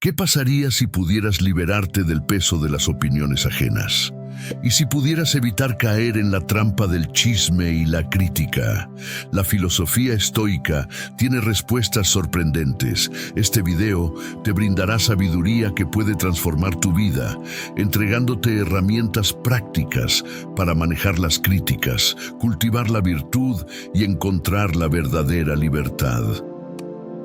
¿Qué pasaría si pudieras liberarte del peso de las opiniones ajenas? Y si pudieras evitar caer en la trampa del chisme y la crítica. La filosofía estoica tiene respuestas sorprendentes. Este video te brindará sabiduría que puede transformar tu vida, entregándote herramientas prácticas para manejar las críticas, cultivar la virtud y encontrar la verdadera libertad.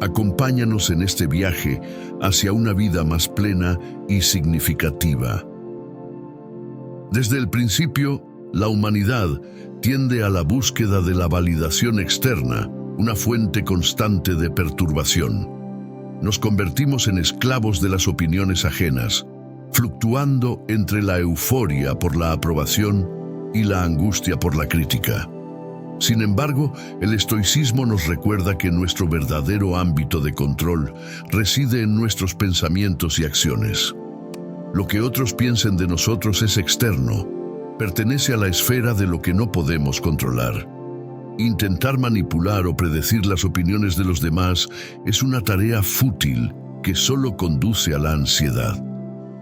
Acompáñanos en este viaje hacia una vida más plena y significativa. Desde el principio, la humanidad tiende a la búsqueda de la validación externa, una fuente constante de perturbación. Nos convertimos en esclavos de las opiniones ajenas, fluctuando entre la euforia por la aprobación y la angustia por la crítica. Sin embargo, el estoicismo nos recuerda que nuestro verdadero ámbito de control reside en nuestros pensamientos y acciones. Lo que otros piensen de nosotros es externo, pertenece a la esfera de lo que no podemos controlar. Intentar manipular o predecir las opiniones de los demás es una tarea fútil que solo conduce a la ansiedad.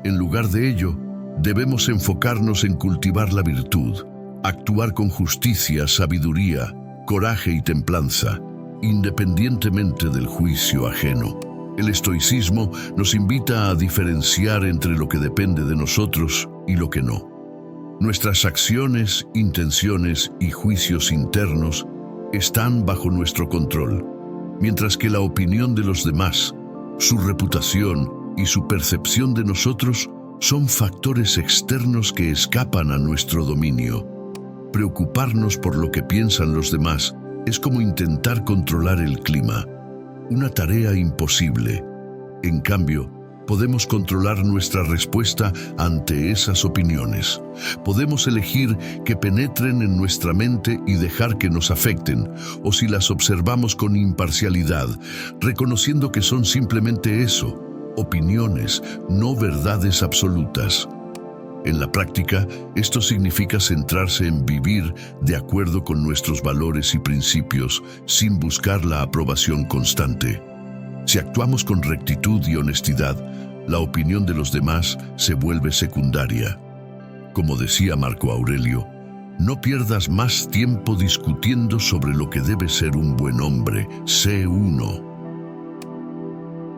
En lugar de ello, debemos enfocarnos en cultivar la virtud, actuar con justicia, sabiduría, coraje y templanza, independientemente del juicio ajeno. El estoicismo nos invita a diferenciar entre lo que depende de nosotros y lo que no. Nuestras acciones, intenciones y juicios internos están bajo nuestro control, mientras que la opinión de los demás, su reputación y su percepción de nosotros son factores externos que escapan a nuestro dominio. Preocuparnos por lo que piensan los demás es como intentar controlar el clima. Una tarea imposible. En cambio, podemos controlar nuestra respuesta ante esas opiniones. Podemos elegir que penetren en nuestra mente y dejar que nos afecten, o si las observamos con imparcialidad, reconociendo que son simplemente eso, opiniones, no verdades absolutas. En la práctica, esto significa centrarse en vivir de acuerdo con nuestros valores y principios, sin buscar la aprobación constante. Si actuamos con rectitud y honestidad, la opinión de los demás se vuelve secundaria. Como decía Marco Aurelio, no pierdas más tiempo discutiendo sobre lo que debe ser un buen hombre, sé uno.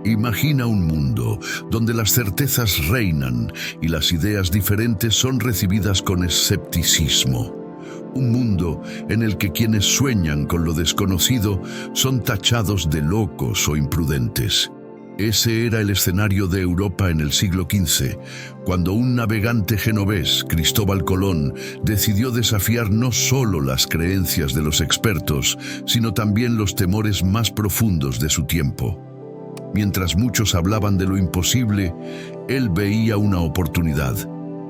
Imagina un mundo donde las certezas reinan y las ideas diferentes son recibidas con escepticismo. Un mundo en el que quienes sueñan con lo desconocido son tachados de locos o imprudentes. Ese era el escenario de Europa en el siglo XV, cuando un navegante genovés, Cristóbal Colón, decidió desafiar no solo las creencias de los expertos, sino también los temores más profundos de su tiempo. Mientras muchos hablaban de lo imposible, él veía una oportunidad,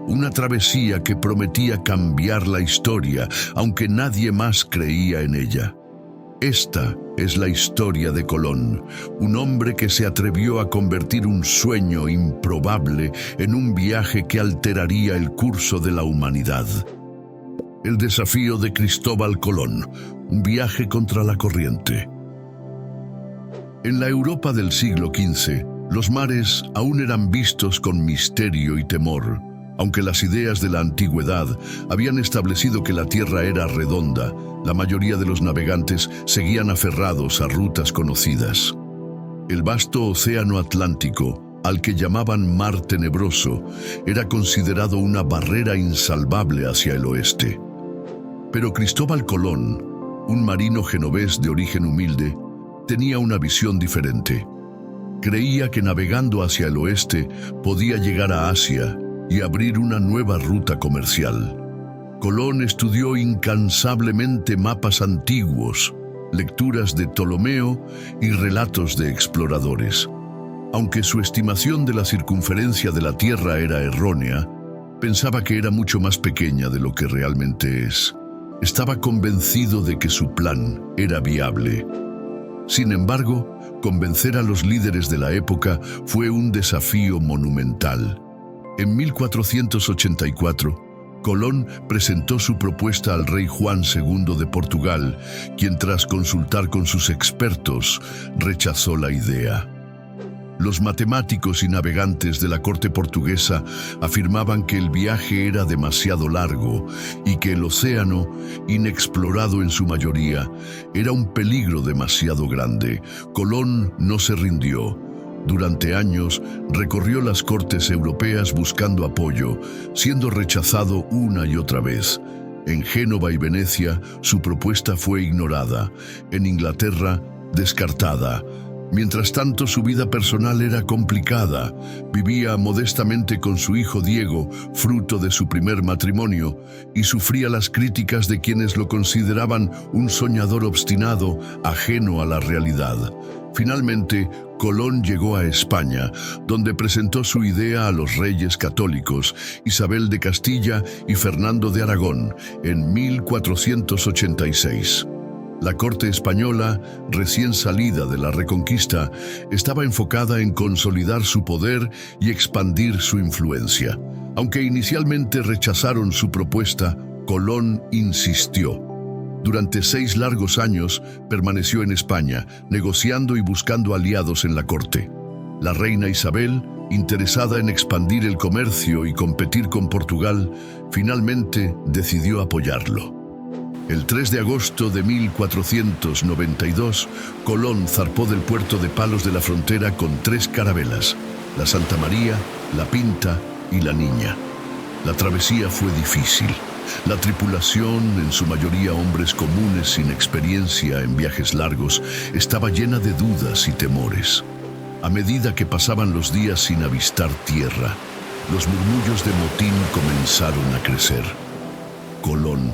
una travesía que prometía cambiar la historia, aunque nadie más creía en ella. Esta es la historia de Colón, un hombre que se atrevió a convertir un sueño improbable en un viaje que alteraría el curso de la humanidad. El desafío de Cristóbal Colón, un viaje contra la corriente. En la Europa del siglo XV, los mares aún eran vistos con misterio y temor. Aunque las ideas de la antigüedad habían establecido que la Tierra era redonda, la mayoría de los navegantes seguían aferrados a rutas conocidas. El vasto océano Atlántico, al que llamaban Mar Tenebroso, era considerado una barrera insalvable hacia el oeste. Pero Cristóbal Colón, un marino genovés de origen humilde, tenía una visión diferente. Creía que navegando hacia el oeste podía llegar a Asia y abrir una nueva ruta comercial. Colón estudió incansablemente mapas antiguos, lecturas de Ptolomeo y relatos de exploradores. Aunque su estimación de la circunferencia de la Tierra era errónea, pensaba que era mucho más pequeña de lo que realmente es. Estaba convencido de que su plan era viable. Sin embargo, convencer a los líderes de la época fue un desafío monumental. En 1484, Colón presentó su propuesta al rey Juan II de Portugal, quien tras consultar con sus expertos, rechazó la idea. Los matemáticos y navegantes de la corte portuguesa afirmaban que el viaje era demasiado largo y que el océano, inexplorado en su mayoría, era un peligro demasiado grande. Colón no se rindió. Durante años recorrió las cortes europeas buscando apoyo, siendo rechazado una y otra vez. En Génova y Venecia, su propuesta fue ignorada. En Inglaterra, descartada. Mientras tanto, su vida personal era complicada. Vivía modestamente con su hijo Diego, fruto de su primer matrimonio, y sufría las críticas de quienes lo consideraban un soñador obstinado, ajeno a la realidad. Finalmente, Colón llegó a España, donde presentó su idea a los reyes católicos, Isabel de Castilla y Fernando de Aragón, en 1486. La corte española, recién salida de la Reconquista, estaba enfocada en consolidar su poder y expandir su influencia. Aunque inicialmente rechazaron su propuesta, Colón insistió. Durante 6 largos años permaneció en España, negociando y buscando aliados en la corte. La reina Isabel, interesada en expandir el comercio y competir con Portugal, finalmente decidió apoyarlo. El 3 de agosto de 1492, Colón zarpó del puerto de Palos de la Frontera con 3 carabelas, la Santa María, la Pinta y la Niña. La travesía fue difícil. La tripulación, en su mayoría hombres comunes sin experiencia en viajes largos, estaba llena de dudas y temores. A medida que pasaban los días sin avistar tierra, los murmullos de motín comenzaron a crecer. Colón,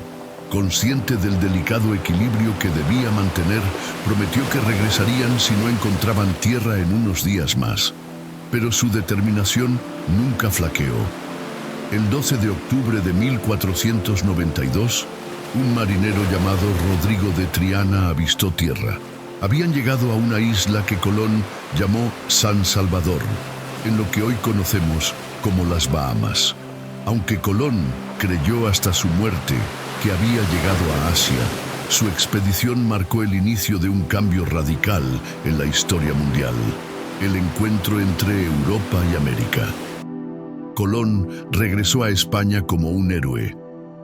consciente del delicado equilibrio que debía mantener, prometió que regresarían si no encontraban tierra en unos días más. Pero su determinación nunca flaqueó. El 12 de octubre de 1492, un marinero llamado Rodrigo de Triana avistó tierra. Habían llegado a una isla que Colón llamó San Salvador, en lo que hoy conocemos como las Bahamas. Aunque Colón creyó hasta su muerte que había llegado a Asia, su expedición marcó el inicio de un cambio radical en la historia mundial, el encuentro entre Europa y América. Colón regresó a España como un héroe,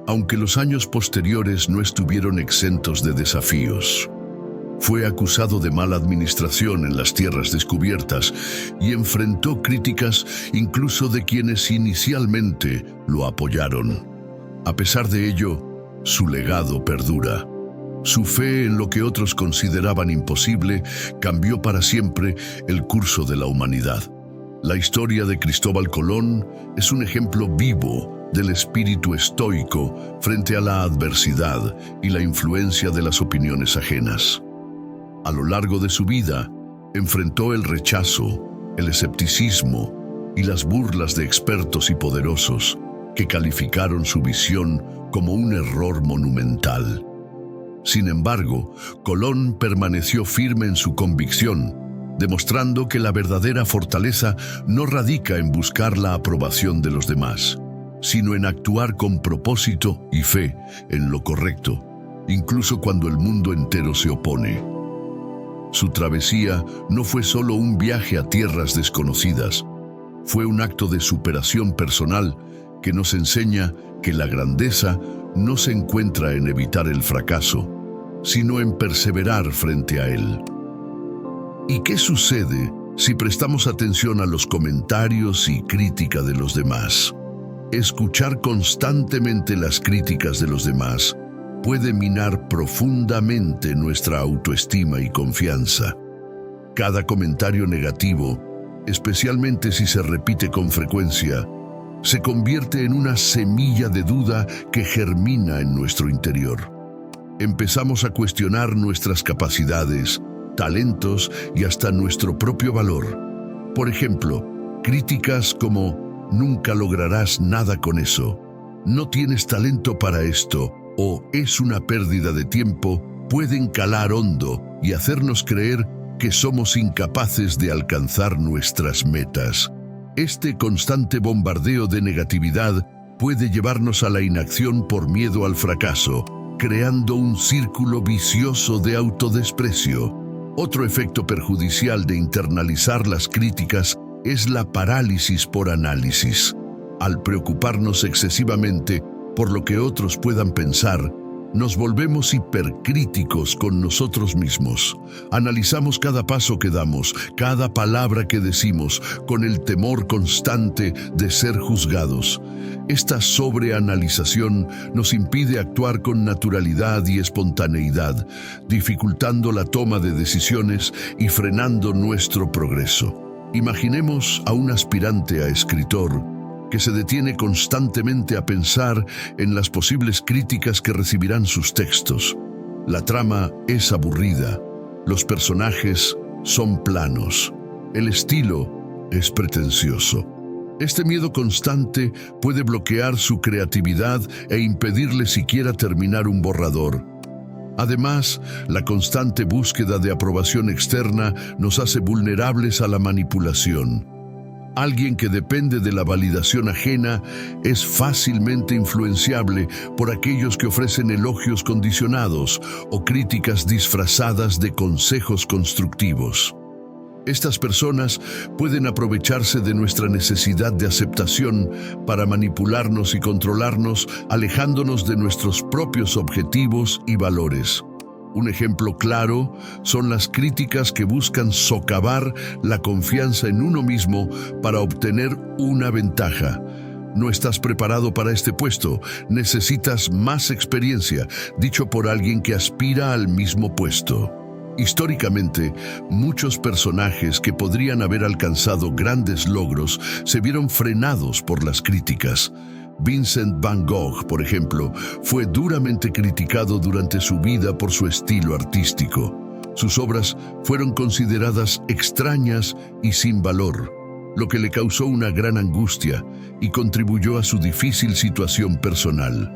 aunque los años posteriores no estuvieron exentos de desafíos. Fue acusado de mala administración en las tierras descubiertas y enfrentó críticas incluso de quienes inicialmente lo apoyaron. A pesar de ello, su legado perdura. Su fe en lo que otros consideraban imposible cambió para siempre el curso de la humanidad. La historia de Cristóbal Colón es un ejemplo vivo del espíritu estoico frente a la adversidad y la influencia de las opiniones ajenas. A lo largo de su vida, enfrentó el rechazo, el escepticismo y las burlas de expertos y poderosos que calificaron su visión como un error monumental. Sin embargo, Colón permaneció firme en su convicción, demostrando que la verdadera fortaleza no radica en buscar la aprobación de los demás, sino en actuar con propósito y fe en lo correcto, incluso cuando el mundo entero se opone. Su travesía no fue solo un viaje a tierras desconocidas, fue un acto de superación personal que nos enseña que la grandeza no se encuentra en evitar el fracaso, sino en perseverar frente a él. ¿Y qué sucede si prestamos atención a los comentarios y crítica de los demás? Escuchar constantemente las críticas de los demás puede minar profundamente nuestra autoestima y confianza. Cada comentario negativo, especialmente si se repite con frecuencia, se convierte en una semilla de duda que germina en nuestro interior. Empezamos a cuestionar nuestras capacidades, talentos y hasta nuestro propio valor. Por ejemplo, críticas como «nunca lograrás nada con eso», «no tienes talento para esto» o «es una pérdida de tiempo» pueden calar hondo y hacernos creer que somos incapaces de alcanzar nuestras metas. Este constante bombardeo de negatividad puede llevarnos a la inacción por miedo al fracaso, creando un círculo vicioso de autodesprecio. Otro efecto perjudicial de internalizar las críticas es la parálisis por análisis. Al preocuparnos excesivamente por lo que otros puedan pensar, nos volvemos hipercríticos con nosotros mismos. Analizamos cada paso que damos, cada palabra que decimos, con el temor constante de ser juzgados. Esta sobreanalización nos impide actuar con naturalidad y espontaneidad, dificultando la toma de decisiones y frenando nuestro progreso. Imaginemos a un aspirante a escritor que se detiene constantemente a pensar en las posibles críticas que recibirán sus textos. La trama es aburrida, los personajes son planos, el estilo es pretencioso. Este miedo constante puede bloquear su creatividad e impedirle siquiera terminar un borrador. Además, la constante búsqueda de aprobación externa nos hace vulnerables a la manipulación. Alguien que depende de la validación ajena es fácilmente influenciable por aquellos que ofrecen elogios condicionados o críticas disfrazadas de consejos constructivos. Estas personas pueden aprovecharse de nuestra necesidad de aceptación para manipularnos y controlarnos, alejándonos de nuestros propios objetivos y valores. Un ejemplo claro son las críticas que buscan socavar la confianza en uno mismo para obtener una ventaja. No estás preparado para este puesto, necesitas más experiencia, dicho por alguien que aspira al mismo puesto. Históricamente, muchos personajes que podrían haber alcanzado grandes logros se vieron frenados por las críticas. Vincent Van Gogh, por ejemplo, fue duramente criticado durante su vida por su estilo artístico. Sus obras fueron consideradas extrañas y sin valor, lo que le causó una gran angustia y contribuyó a su difícil situación personal.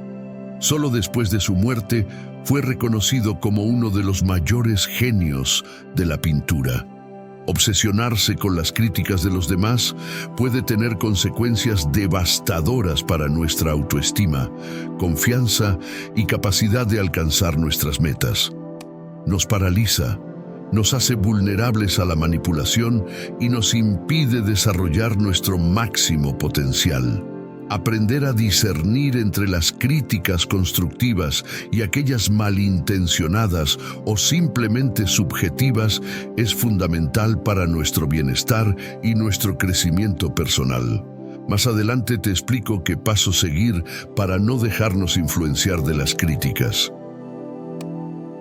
Solo después de su muerte fue reconocido como uno de los mayores genios de la pintura. Obsesionarse con las críticas de los demás puede tener consecuencias devastadoras para nuestra autoestima, confianza y capacidad de alcanzar nuestras metas. Nos paraliza, nos hace vulnerables a la manipulación y nos impide desarrollar nuestro máximo potencial. Aprender a discernir entre las críticas constructivas y aquellas malintencionadas o simplemente subjetivas es fundamental para nuestro bienestar y nuestro crecimiento personal. Más adelante te explico qué paso seguir para no dejarnos influenciar de las críticas.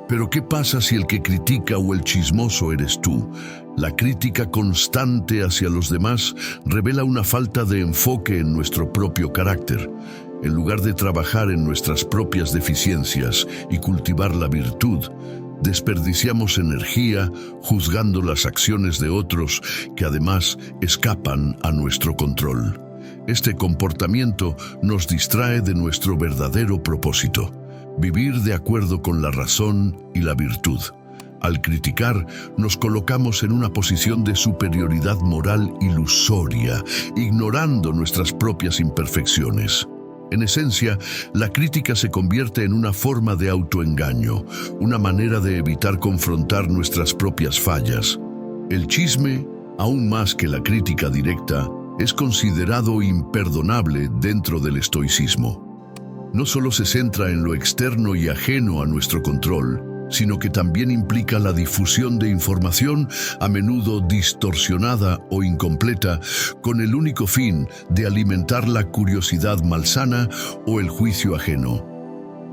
Pero ¿qué pasa si el que critica o el chismoso eres tú? La crítica constante hacia los demás revela una falta de enfoque en nuestro propio carácter. En lugar de trabajar en nuestras propias deficiencias y cultivar la virtud, desperdiciamos energía juzgando las acciones de otros que además escapan a nuestro control. Este comportamiento nos distrae de nuestro verdadero propósito: vivir de acuerdo con la razón y la virtud. Al criticar, nos colocamos en una posición de superioridad moral ilusoria, ignorando nuestras propias imperfecciones. En esencia, la crítica se convierte en una forma de autoengaño, una manera de evitar confrontar nuestras propias fallas. El chisme, aún más que la crítica directa, es considerado imperdonable dentro del estoicismo. No solo se centra en lo externo y ajeno a nuestro control, sino que también implica la difusión de información, a menudo distorsionada o incompleta, con el único fin de alimentar la curiosidad malsana o el juicio ajeno.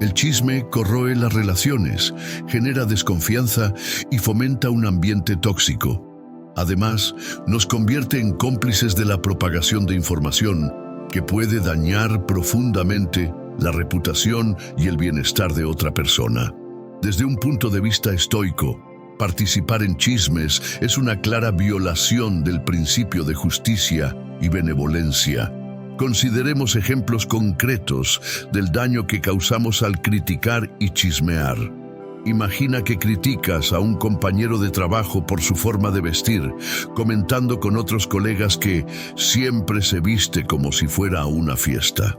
El chisme corroe las relaciones, genera desconfianza y fomenta un ambiente tóxico. Además, nos convierte en cómplices de la propagación de información que puede dañar profundamente la reputación y el bienestar de otra persona. Desde un punto de vista estoico, participar en chismes es una clara violación del principio de justicia y benevolencia. Consideremos ejemplos concretos del daño que causamos al criticar y chismear. Imagina que criticas a un compañero de trabajo por su forma de vestir, comentando con otros colegas que siempre se viste como si fuera a una fiesta.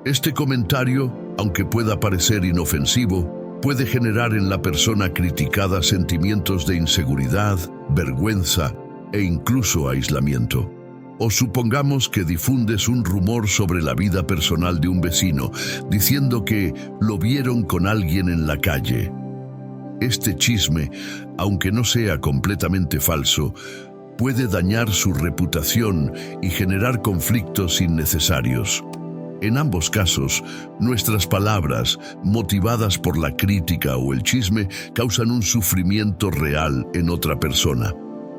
Este comentario, aunque pueda parecer inofensivo, puede generar en la persona criticada sentimientos de inseguridad, vergüenza e incluso aislamiento. O supongamos que difundes un rumor sobre la vida personal de un vecino, diciendo que lo vieron con alguien en la calle. Este chisme, aunque no sea completamente falso, puede dañar su reputación y generar conflictos innecesarios. En ambos casos, nuestras palabras, motivadas por la crítica o el chisme, causan un sufrimiento real en otra persona.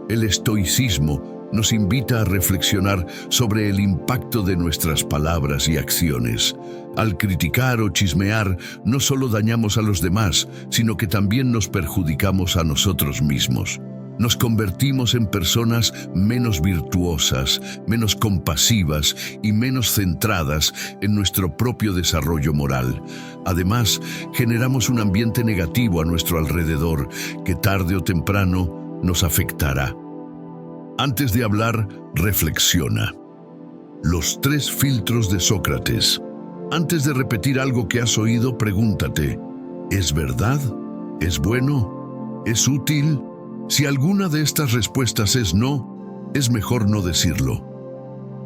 El estoicismo nos invita a reflexionar sobre el impacto de nuestras palabras y acciones. Al criticar o chismear, no solo dañamos a los demás, sino que también nos perjudicamos a nosotros mismos. Nos convertimos en personas menos virtuosas, menos compasivas y menos centradas en nuestro propio desarrollo moral. Además, generamos un ambiente negativo a nuestro alrededor que tarde o temprano nos afectará. Antes de hablar, reflexiona. Los 3 filtros de Sócrates. Antes de repetir algo que has oído, pregúntate: ¿es verdad? ¿Es bueno? ¿Es útil? Si alguna de estas respuestas es no, es mejor no decirlo.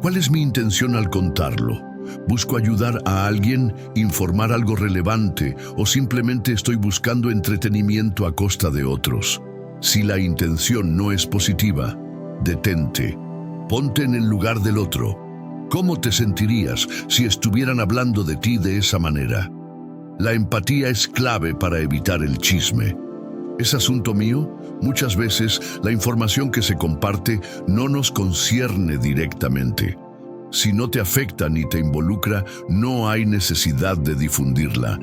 ¿Cuál es mi intención al contarlo? ¿Busco ayudar a alguien, informar algo relevante o simplemente estoy buscando entretenimiento a costa de otros? Si la intención no es positiva, detente. Ponte en el lugar del otro. ¿Cómo te sentirías si estuvieran hablando de ti de esa manera? La empatía es clave para evitar el chisme. ¿Es asunto mío? Muchas veces la información que se comparte no nos concierne directamente. Si no te afecta ni te involucra, no hay necesidad de difundirla.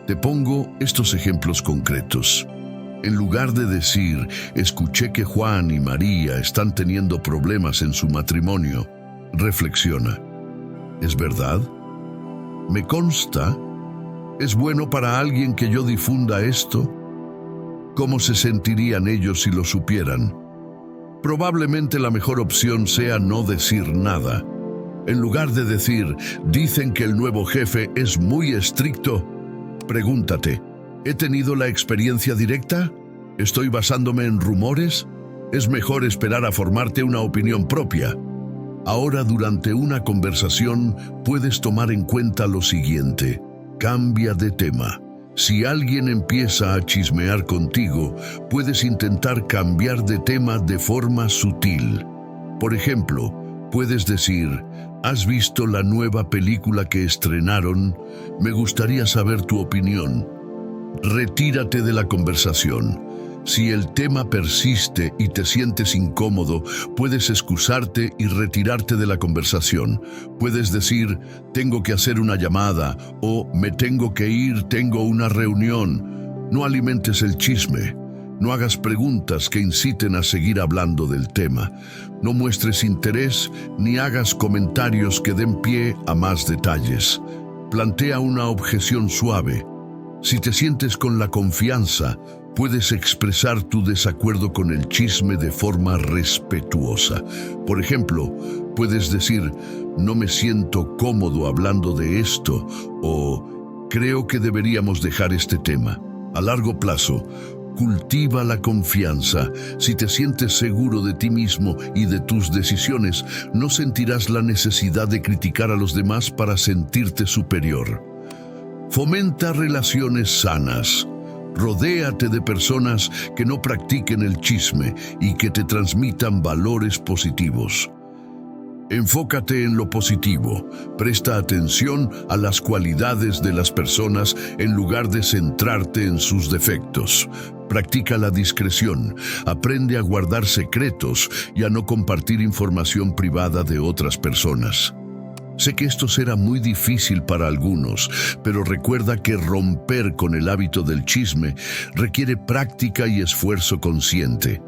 Te pongo estos ejemplos concretos. En lugar de decir, escuché que Juan y María están teniendo problemas en su matrimonio, reflexiona. ¿Es verdad? ¿Me consta? ¿Es bueno para alguien que yo difunda esto? ¿Cómo se sentirían ellos si lo supieran? Probablemente la mejor opción sea no decir nada. En lugar de decir, dicen que el nuevo jefe es muy estricto, pregúntate, ¿he tenido la experiencia directa? ¿Estoy basándome en rumores? Es mejor esperar a formarte una opinión propia. Ahora, durante una conversación, puedes tomar en cuenta lo siguiente: cambia de tema. Si alguien empieza a chismear contigo, puedes intentar cambiar de tema de forma sutil. Por ejemplo, puedes decir, ¿has visto la nueva película que estrenaron? Me gustaría saber tu opinión. Retírate de la conversación. Si el tema persiste y te sientes incómodo, puedes excusarte y retirarte de la conversación. Puedes decir, tengo que hacer una llamada, o me tengo que ir, tengo una reunión. No alimentes el chisme. No hagas preguntas que inciten a seguir hablando del tema. No muestres interés ni hagas comentarios que den pie a más detalles. Plantea una objeción suave. Si te sientes con la confianza, puedes expresar tu desacuerdo con el chisme de forma respetuosa. Por ejemplo, puedes decir, no me siento cómodo hablando de esto, o creo que deberíamos dejar este tema. A largo plazo, cultiva la confianza. Si te sientes seguro de ti mismo y de tus decisiones, no sentirás la necesidad de criticar a los demás para sentirte superior. Fomenta relaciones sanas. Rodéate de personas que no practiquen el chisme y que te transmitan valores positivos. Enfócate en lo positivo. Presta atención a las cualidades de las personas en lugar de centrarte en sus defectos. Practica la discreción. Aprende a guardar secretos y a no compartir información privada de otras personas. Sé que esto será muy difícil para algunos, pero recuerda que romper con el hábito del chisme requiere práctica y esfuerzo consciente.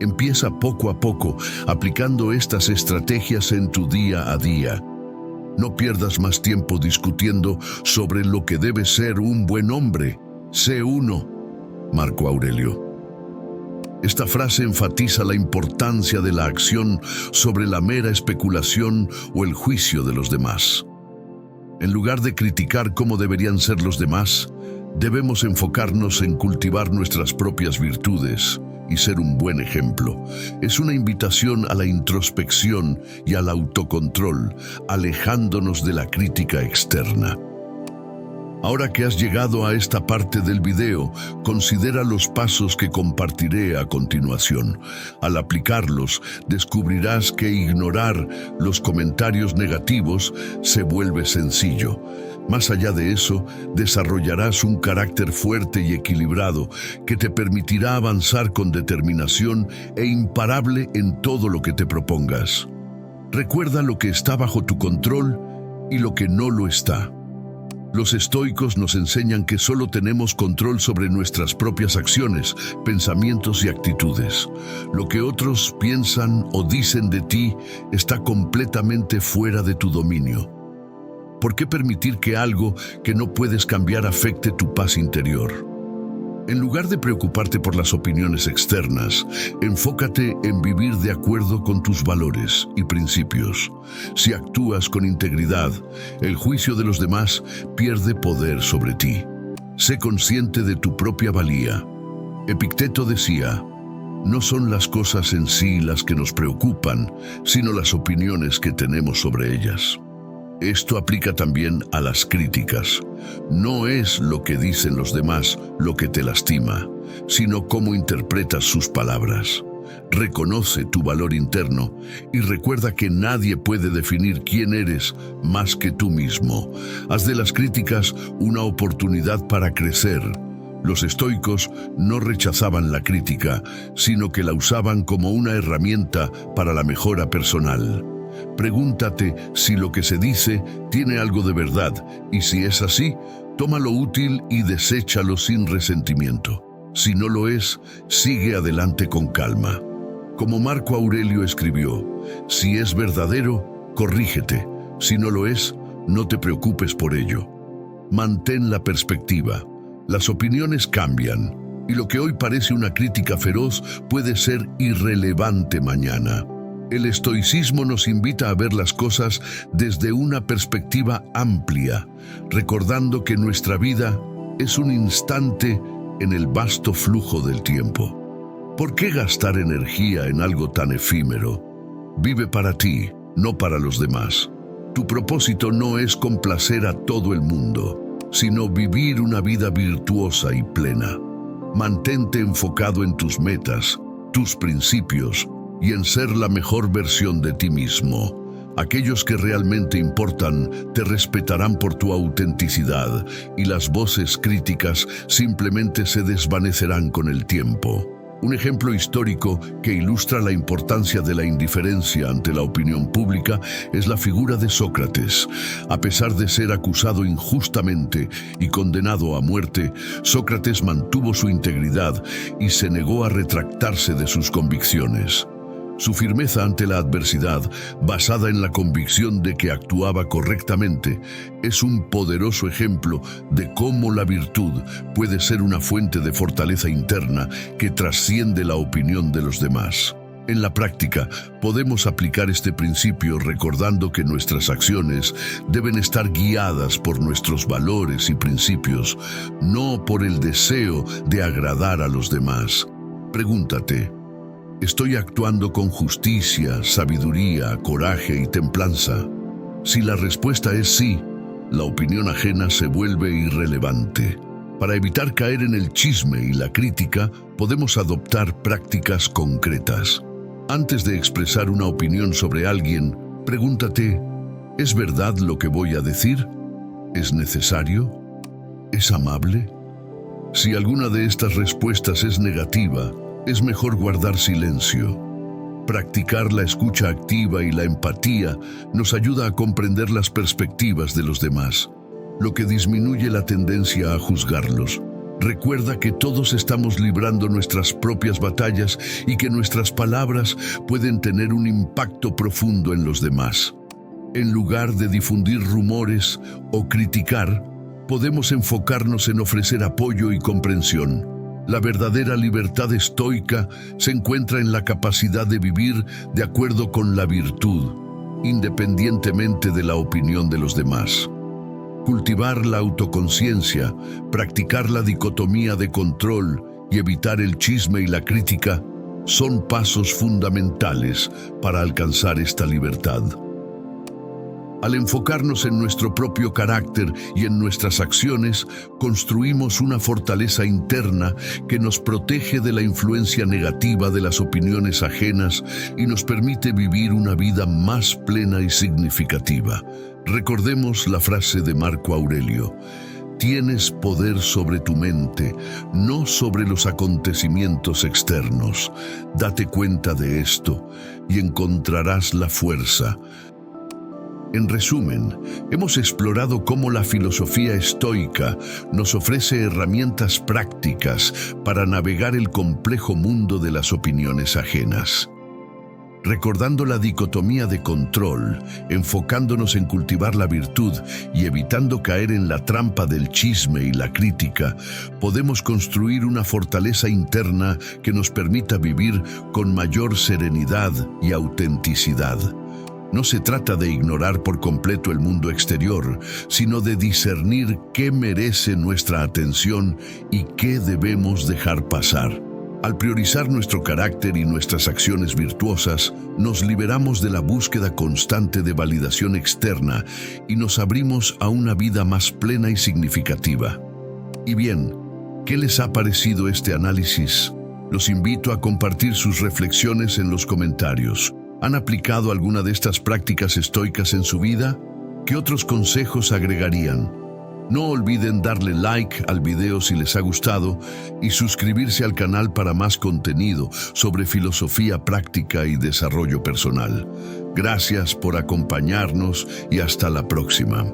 Empieza poco a poco, aplicando estas estrategias en tu día a día. No pierdas más tiempo discutiendo sobre lo que debe ser un buen hombre. Sé uno. Marco Aurelio. Esta frase enfatiza la importancia de la acción sobre la mera especulación o el juicio de los demás. En lugar de criticar cómo deberían ser los demás, Debemos enfocarnos en cultivar nuestras propias virtudes y ser un buen ejemplo. Es una invitación a la introspección y al autocontrol, alejándonos de la crítica externa. Ahora que has llegado a esta parte del video, considera los pasos que compartiré a continuación. Al aplicarlos, descubrirás que ignorar los comentarios negativos se vuelve sencillo. Más allá de eso, desarrollarás un carácter fuerte y equilibrado que te permitirá avanzar con determinación e imparable en todo lo que te propongas. Recuerda lo que está bajo tu control y lo que no lo está. Los estoicos nos enseñan que solo tenemos control sobre nuestras propias acciones, pensamientos y actitudes. Lo que otros piensan o dicen de ti está completamente fuera de tu dominio. ¿Por qué permitir que algo que no puedes cambiar afecte tu paz interior? En lugar de preocuparte por las opiniones externas, enfócate en vivir de acuerdo con tus valores y principios. Si actúas con integridad, el juicio de los demás pierde poder sobre ti. Sé consciente de tu propia valía. Epicteto decía: no son las cosas en sí las que nos preocupan, sino las opiniones que tenemos sobre ellas. Esto aplica también a las críticas. No es lo que dicen los demás lo que te lastima, sino cómo interpretas sus palabras. Reconoce tu valor interno y recuerda que nadie puede definir quién eres más que tú mismo. Haz de las críticas una oportunidad para crecer. Los estoicos no rechazaban la crítica, sino que la usaban como una herramienta para la mejora personal. Pregúntate si lo que se dice tiene algo de verdad, y si es así, toma lo útil y deséchalo sin resentimiento. Si no lo es, sigue adelante con calma. Como Marco Aurelio escribió: si es verdadero, corrígete. Si no lo es, no te preocupes por ello. Mantén la perspectiva. Las opiniones cambian, y lo que hoy parece una crítica feroz puede ser irrelevante mañana. El estoicismo nos invita a ver las cosas desde una perspectiva amplia, recordando que nuestra vida es un instante en el vasto flujo del tiempo. ¿Por qué gastar energía en algo tan efímero? Vive para ti, no para los demás. Tu propósito no es complacer a todo el mundo, sino vivir una vida virtuosa y plena. Mantente enfocado en tus metas, tus principios, y en ser la mejor versión de ti mismo. Aquellos que realmente importan te respetarán por tu autenticidad, y las voces críticas simplemente se desvanecerán con el tiempo. Un ejemplo histórico que ilustra la importancia de la indiferencia ante la opinión pública es la figura de Sócrates. A pesar de ser acusado injustamente y condenado a muerte, Sócrates mantuvo su integridad y se negó a retractarse de sus convicciones. Su firmeza ante la adversidad, basada en la convicción de que actuaba correctamente, es un poderoso ejemplo de cómo la virtud puede ser una fuente de fortaleza interna que trasciende la opinión de los demás. En la práctica, podemos aplicar este principio recordando que nuestras acciones deben estar guiadas por nuestros valores y principios, no por el deseo de agradar a los demás. Pregúntate: ¿estoy actuando con justicia, sabiduría, coraje y templanza? Si la respuesta es sí, la opinión ajena se vuelve irrelevante. Para evitar caer en el chisme y la crítica, podemos adoptar prácticas concretas. Antes de expresar una opinión sobre alguien, pregúntate: ¿es verdad lo que voy a decir? ¿Es necesario? ¿Es amable? Si alguna de estas respuestas es negativa, es mejor guardar silencio. Practicar la escucha activa y la empatía nos ayuda a comprender las perspectivas de los demás, lo que disminuye la tendencia a juzgarlos. Recuerda que todos estamos librando nuestras propias batallas y que nuestras palabras pueden tener un impacto profundo en los demás. En lugar de difundir rumores o criticar, podemos enfocarnos en ofrecer apoyo y comprensión. La verdadera libertad estoica se encuentra en la capacidad de vivir de acuerdo con la virtud, independientemente de la opinión de los demás. Cultivar la autoconciencia, practicar la dicotomía de control y evitar el chisme y la crítica son pasos fundamentales para alcanzar esta libertad. Al enfocarnos en nuestro propio carácter y en nuestras acciones, construimos una fortaleza interna que nos protege de la influencia negativa de las opiniones ajenas y nos permite vivir una vida más plena y significativa. Recordemos la frase de Marco Aurelio: tienes poder sobre tu mente, no sobre los acontecimientos externos. Date cuenta de esto y encontrarás la fuerza. En resumen, hemos explorado cómo la filosofía estoica nos ofrece herramientas prácticas para navegar el complejo mundo de las opiniones ajenas. Recordando la dicotomía de control, enfocándonos en cultivar la virtud y evitando caer en la trampa del chisme y la crítica, podemos construir una fortaleza interna que nos permita vivir con mayor serenidad y autenticidad. No se trata de ignorar por completo el mundo exterior, sino de discernir qué merece nuestra atención y qué debemos dejar pasar. Al priorizar nuestro carácter y nuestras acciones virtuosas, nos liberamos de la búsqueda constante de validación externa y nos abrimos a una vida más plena y significativa. Y bien, ¿qué les ha parecido este análisis? Los invito a compartir sus reflexiones en los comentarios. ¿Han aplicado alguna de estas prácticas estoicas en su vida? ¿Qué otros consejos agregarían? No olviden darle like al video si les ha gustado y suscribirse al canal para más contenido sobre filosofía práctica y desarrollo personal. Gracias por acompañarnos y hasta la próxima.